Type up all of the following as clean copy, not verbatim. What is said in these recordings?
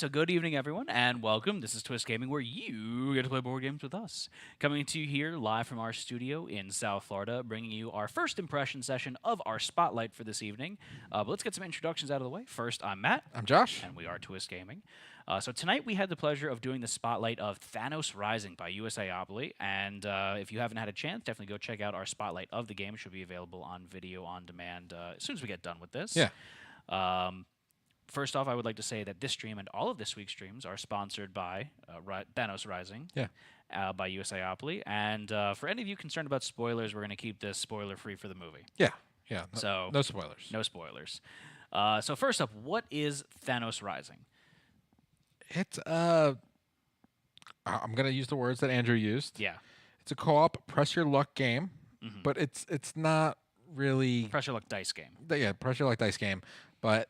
right, so good evening, everyone, and welcome. This is Twist Gaming, where you get to play board games with us. Coming to you here live from our studio in South Florida, bringing you our first impression session of our spotlight for this evening. But let's get some introductions out of the way. First, I'm Matt. I'm Josh. And we are Twist Gaming. So tonight we had the pleasure of doing the spotlight of Thanos Rising by USAopoly, and if you haven't had a chance, definitely go check out our spotlight of the game. It should be available on video on demand as soon as we get done with this. Yeah. First off, I would like to say that this stream and all of this week's streams are sponsored by Thanos Rising by USAopoly. And for any of you concerned about spoilers, we're going to keep this spoiler-free for the movie. Yeah. No, So no spoilers. No spoilers. So first up, what is Thanos Rising? It's I'm gonna use the words that Andrew used. Yeah. It's a co-op press your luck game, Mhm. but it's not really Pressure luck dice game. Press your luck dice game, but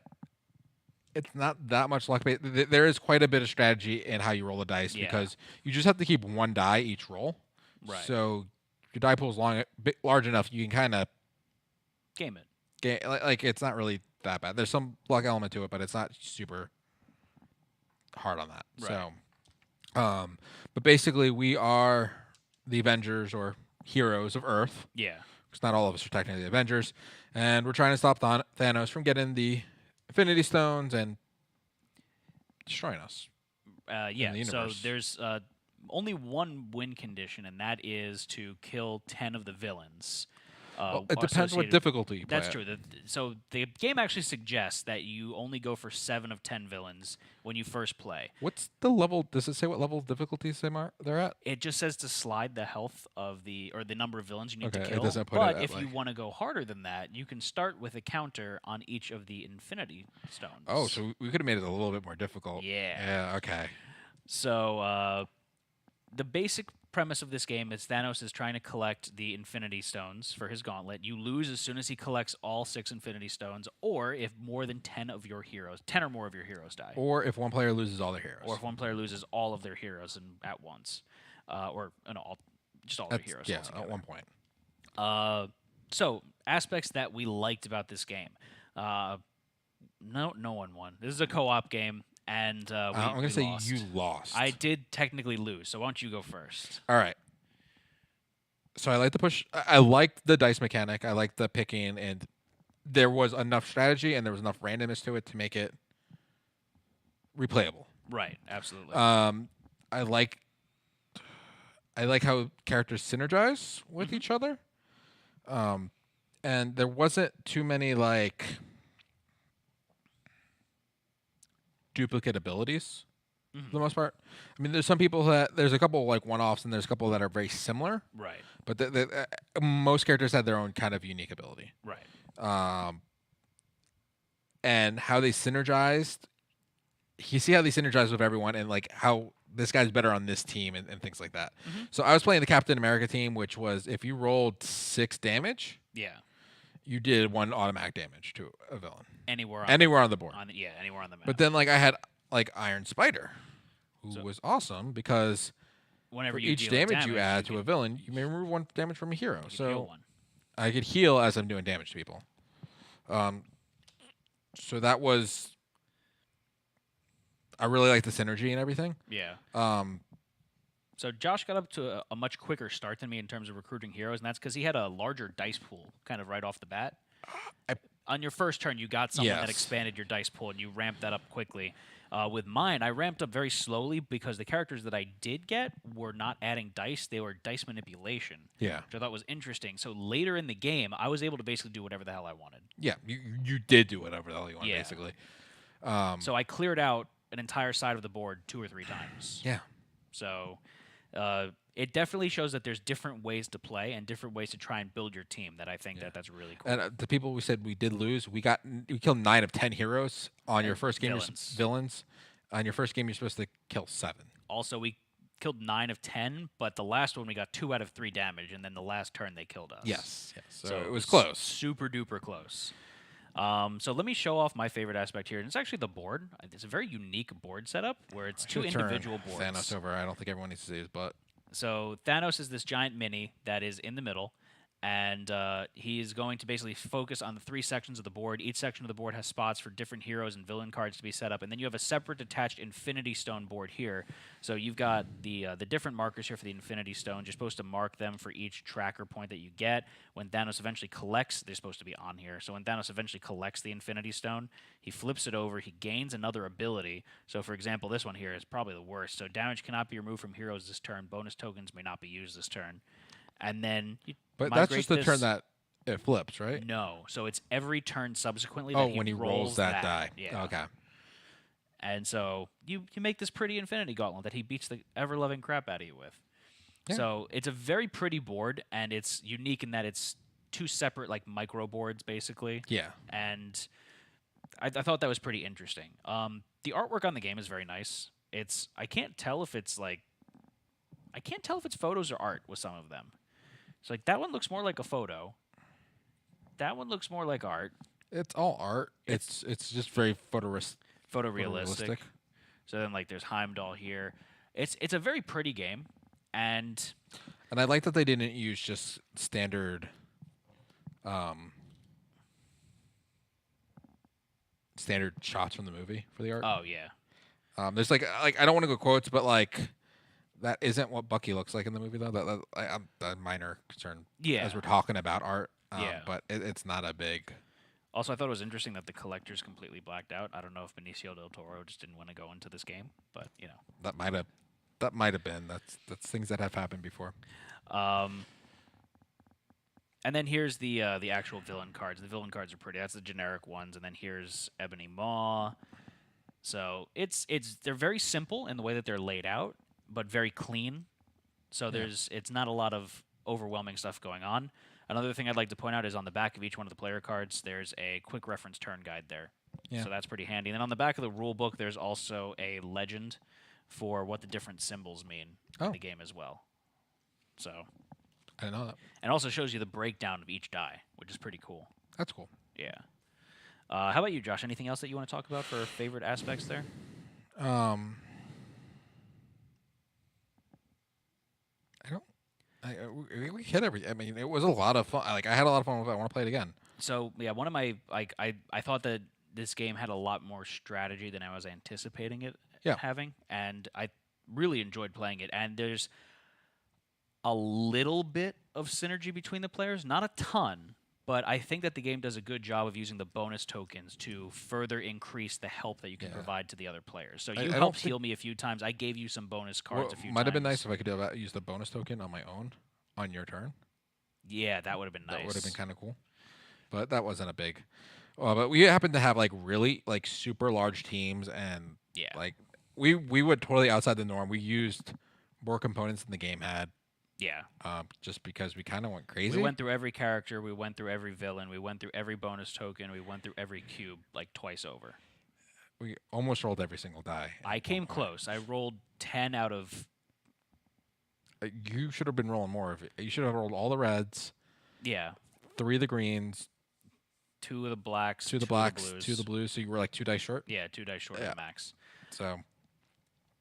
it's not that much luck. There is quite a bit of strategy in how you roll the dice because you just have to keep one die each roll. Right. So your die pool is large enough you can kind of Game it. like it's not really that bad. There's some luck element to it, but it's not super hard on that. Right. So, but basically we are the Avengers or heroes of Earth. Yeah. Because not all of us are technically the Avengers, and we're trying to stop Thanos from getting the Infinity Stones and destroying us. Yeah. the So universe. there's only one win condition, and that is to kill 10 of the villains. Well, it depends what associated- difficulty you play. That's true. So the game actually suggests that you only go for 7 of 10 villains when you first play. What's the level? Does it say what level of difficulties they're at? It just says to slide the health of the number of villains you need to Okay, it kill. doesn't put it but at, if you like- want to go harder than that, you can start with a counter on each of the Infinity Stones. Oh, so we could have made it a little bit more difficult. Yeah. Yeah. Okay. So the basic premise of this game is Thanos is trying to collect the Infinity Stones for his gauntlet. You lose as soon as he collects all 6 Infinity Stones, or if more than 10 or more of your heroes die. Or if one player loses all their heroes. Or if one player loses all of their heroes at once. Just all their heroes Yeah, altogether. at one point. So, aspects that we liked about this game. No one won. This is a co-op game, and I'm we gonna say lost. you lost. I did technically lose, so why don't you go first? All right. So I like the push. I liked the dice mechanic. I liked the picking, and there was enough strategy and there was enough randomness to it to make it replayable. Right, absolutely. I like how characters synergize with each other. And there wasn't too many like duplicate abilities for the most part. I mean, there's a couple like one-offs and there's a couple that are very similar, right, but most characters had their own kind of unique ability. right. And how they synergized, you see how they synergize with everyone and like how this guy's better on this team and things like that. So I was playing the Captain America team, which was if you rolled 6 damage, Yeah. you did 1 automatic damage to a villain. Anywhere on Anywhere on the board. anywhere on the map. But then like I had like Iron Spider, who So- was awesome because whenever for you each deal damage you add to can- a villain, you may remove 1 damage from a hero. you can So heal one. I could heal as I'm doing damage to people. So that was I really like the synergy and everything. Yeah. Um, So Josh got up to a much quicker start than me in terms of recruiting heroes, and that's because he had a larger dice pool kind of right off the bat. On your first turn, you got someone that Yes. expanded your dice pool, and you ramped that up quickly. With mine, I ramped up very slowly because the characters that I did get were not adding dice; they were dice manipulation, yeah, which I thought was interesting. So later in the game, I was able to basically do whatever the hell I wanted. yeah. You did do whatever the hell you want, Yeah. basically. So I cleared out an entire side of the board 2 or 3 times. Yeah, So it definitely shows that there's different ways to play and different ways to try and build your team. That I think that's really cool. and the people we said we did lose, we killed 9 of 10 heroes on your And first game. villains. Villains. On your first game, you're supposed to kill 7. Also, we killed 9 of 10, but the last one we got 2 out of 3 damage, and then the last turn they killed us. Yes. So, So it was close. super duper close. So let me show off my favorite aspect here, and it's actually the board. It's a very unique board setup where it's 2 Should've turned individual boards. Thanos over. I don't think everyone needs to see his butt. So Thanos is this giant mini that is in the middle, and he is going to basically focus on the 3 sections of the board. Each section of the board has spots for different heroes and villain cards to be set up, and then you have a separate detached Infinity Stone board here. So you've got the different markers here for the Infinity Stones. You're supposed to mark them for each tracker point that you get. When Thanos eventually collects, they're supposed to be on here. So when Thanos eventually collects the Infinity Stone, he flips it over. He gains another ability. So for example, this one here is probably the worst. So damage cannot be removed from heroes this turn. Bonus tokens may not be used this turn. And then you But that's migrate just the this. turn that it flips, right? No, so it's every turn subsequently Oh, that when he rolls that die. Yeah. Okay. And so you make this pretty Infinity Gauntlet that he beats the ever-loving crap out of you with. Yeah. So it's a very pretty board, and it's unique in that it's 2 separate like micro boards basically. Yeah. And I thought that was pretty interesting. The artwork on the game is very nice. I can't tell if it's photos or art with some of them. So like that one looks more like a photo. That one looks more like art. It's all art. It's just very Photorealistic. So then like there's Heimdall here. It's a very pretty game, and And I like that they didn't use just standard shots from the movie for the art. oh yeah. There's like I don't want to go quotes, but like that isn't what Bucky looks like in the movie though. I'm a minor concern. Yeah. As we're talking about art. Yeah. But it's not a big. Also, I thought it was interesting that the collector's completely blacked out. I don't know if Benicio del Toro just didn't want to go into this game, but That might have been. That's things that have happened before. And then here's the actual villain cards. The villain cards are pretty. That's the generic ones. And then here's Ebony Maw. So they're very simple in the way that they're laid out, but very clean. So it's not a lot of overwhelming stuff going on. Another thing I'd like to point out is on the back of each one of the player cards, there's a quick reference turn guide there. Yeah. So that's pretty handy. And then on the back of the rule book, there's also a legend for what the different symbols mean in the game as well. So I didn't know that. and also shows you the breakdown of each die, which is pretty cool. That's cool. Yeah. How about you, Josh? Anything else that you want to talk about for favorite aspects there? We hit everything. I mean, it was a lot of fun. Like I had a lot of fun with it. I want to play it again. So yeah, one of my I thought that this game had a lot more strategy than I was anticipating it having, and I really enjoyed playing it. And there's a little bit of synergy between the players, not a ton, but I think that the game does a good job of using the bonus tokens to further increase the help that you can provide to the other players. So you helped heal me a few times. I gave you some bonus cards a few times. Might have been nice if I could use the bonus token on my own on your turn. Yeah, that would have been nice. That would have been kind of cool. But that wasn't a big. But we happened to have like really like super large teams, and like we would totally outside the norm. We used more components than the game had. Yeah. Just because we kind of went crazy. We went through every character. We went through every villain. We went through every bonus token. We went through every cube like twice over. We almost rolled every single die. I came close. I rolled 10 out of. You should have been rolling more of it. You should have rolled all the reds. Yeah. 3 of the greens. 2 of the blacks. 2 of the blacks. 2 of the blues. So you were like 2 dice short. Yeah, 2 dice short of the max. So.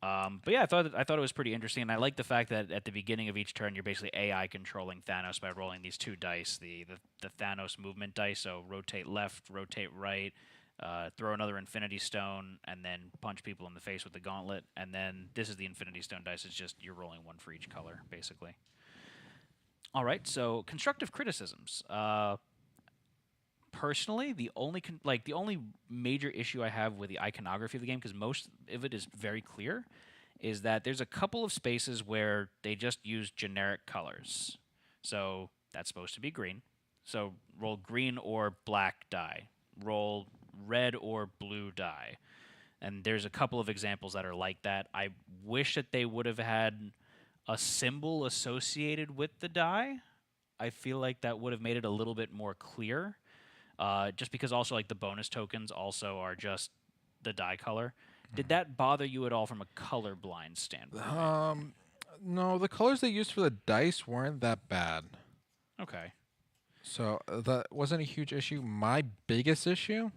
But yeah, I thought it was pretty interesting, and I like the fact that at the beginning of each turn, you're basically AI controlling Thanos by rolling these 2 dice, the Thanos movement dice. So rotate left, rotate right, throw another Infinity Stone, and then punch people in the face with the gauntlet. And then this is the Infinity Stone dice. It's just you're rolling 1 for each color, basically. All right, so constructive criticisms. Personally, the only major issue I have with the iconography of the game, because most of it is very clear, is that there's a couple of spaces where they just use generic colors. So that's supposed to be green. So roll green or black die. Roll red or blue die. And there's a couple of examples that are like that. I wish that they would have had a symbol associated with the die. I feel like that would have made it a little bit more clear. Just because also like the bonus tokens also are just the die color. Did that bother you at all from a colorblind standpoint? No, the colors they used for the dice weren't that bad. Okay. So that wasn't a huge issue. My biggest issue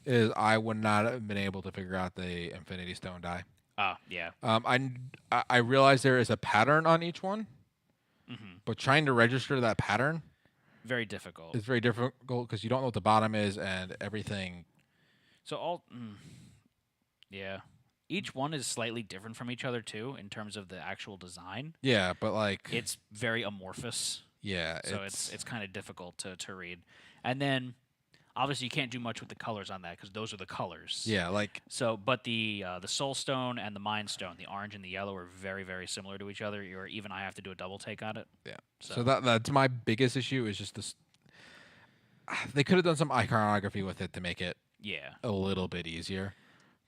is I would not have been able to figure out the Infinity Stone die. Yeah. I realize there is a pattern on each one, Mm-hmm. but trying to register that pattern Very difficult. It's very difficult because you don't know what the bottom is and everything. So yeah. Each one is slightly different from each other too in terms of the actual design. Yeah, but like, It's very amorphous, yeah, so it's kind of difficult to read. And then obviously you can't do much with the colors on that because those are the colors. yeah, like, So, but the Soul Stone and the Mind Stone, the orange and the yellow, are very very similar to each other. Or even I have to do a double take on it. yeah. So, So that's my biggest issue is just this. They could have done some iconography with it to make it yeah. a little bit easier.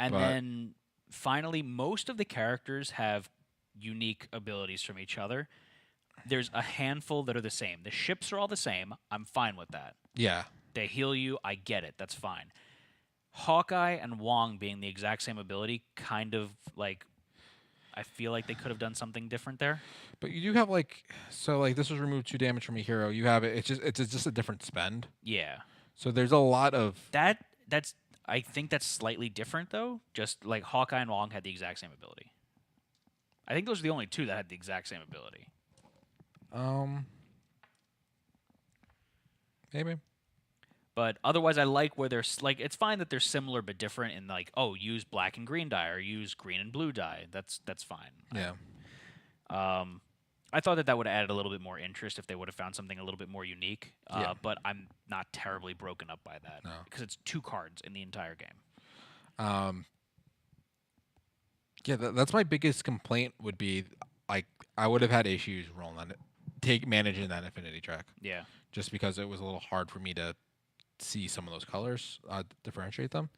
And But- then finally, most of the characters have unique abilities from each other. There's a handful that are the same. The ships are all the same. I'm fine with that. Yeah, They heal you. I get it. That's fine. Hawkeye and Wong being the exact same ability, kind of like, I feel like they could have done something different there. but you do have like, so like this was remove 2 damage from a hero. You have it. It's just a different spend. Yeah. So there's a lot of That's I think that's slightly different though. Just like Hawkeye and Wong had the exact same ability. I think those are the only two that had the exact same ability. Maybe. But otherwise, I like where they're like. It's fine that they're similar but different in like, oh, use black and green dye or use green and blue dye. That's fine. Yeah. I thought that would have added a little bit more interest if they would have found something a little bit more unique. Yeah. But I'm not terribly broken up by that No. because it's 2 cards in the entire game. Yeah, that's my biggest complaint would be like I would have had issues rolling on it, managing that infinity track Yeah. just because it was a little hard for me to see some of those colors, differentiate them.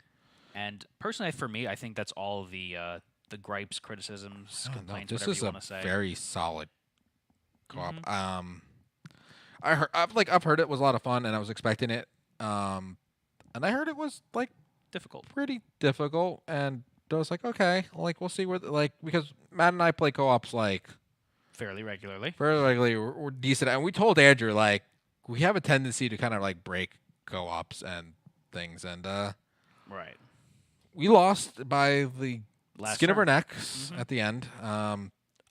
And personally, for me, I think that's all the gripes, criticisms, No, complaints, this whatever is you a want to say. very solid co-op. Mhm. I've heard it was a lot of fun, and I was expecting it. And I heard it was like Difficult. pretty difficult, and I was like, okay, like we'll see where like because Matt and I play co-ops like Fairly regularly. very regularly. We're decent, and we told Andrew like we have a tendency to kind of like break co-ops and things, and Right. we lost by the Last skin of our turn. necks at the end.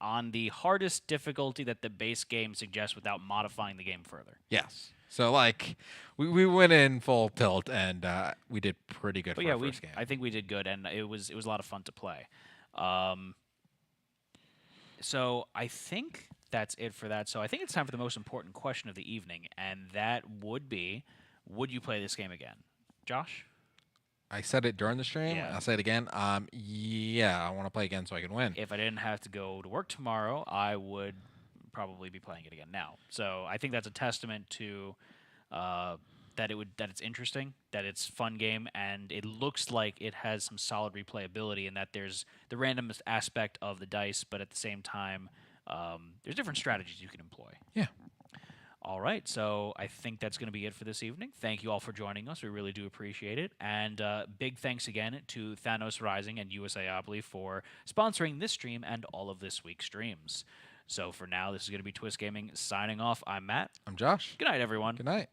On the hardest difficulty that the base game suggests without modifying the game further. Yes. So like we went in full tilt and we did pretty good But for yeah, our first game. I think we did good, and it was a lot of fun to play. So I think that's it for that. So I think it's time for the most important question of the evening, and that would be, would you play this game again? Josh? I said it during the stream. Yeah. I'll say it again. Yeah, I want to play again so I can win. If I didn't have to go to work tomorrow, I would probably be playing it again now. So I think that's a testament to that it's interesting, that it's a fun game, and it looks like it has some solid replayability, and that there's the randomest aspect of the dice, but at the same time, there's different strategies you can employ. Yeah. All right, so I think that's going to be it for this evening. Thank you all for joining us. We really do appreciate it. And big thanks again to Thanos Rising and USAopoly for sponsoring this stream and all of this week's streams. So for now, this is going to be Twist Gaming signing off. I'm Matt. I'm Josh. Good night, everyone. Good night.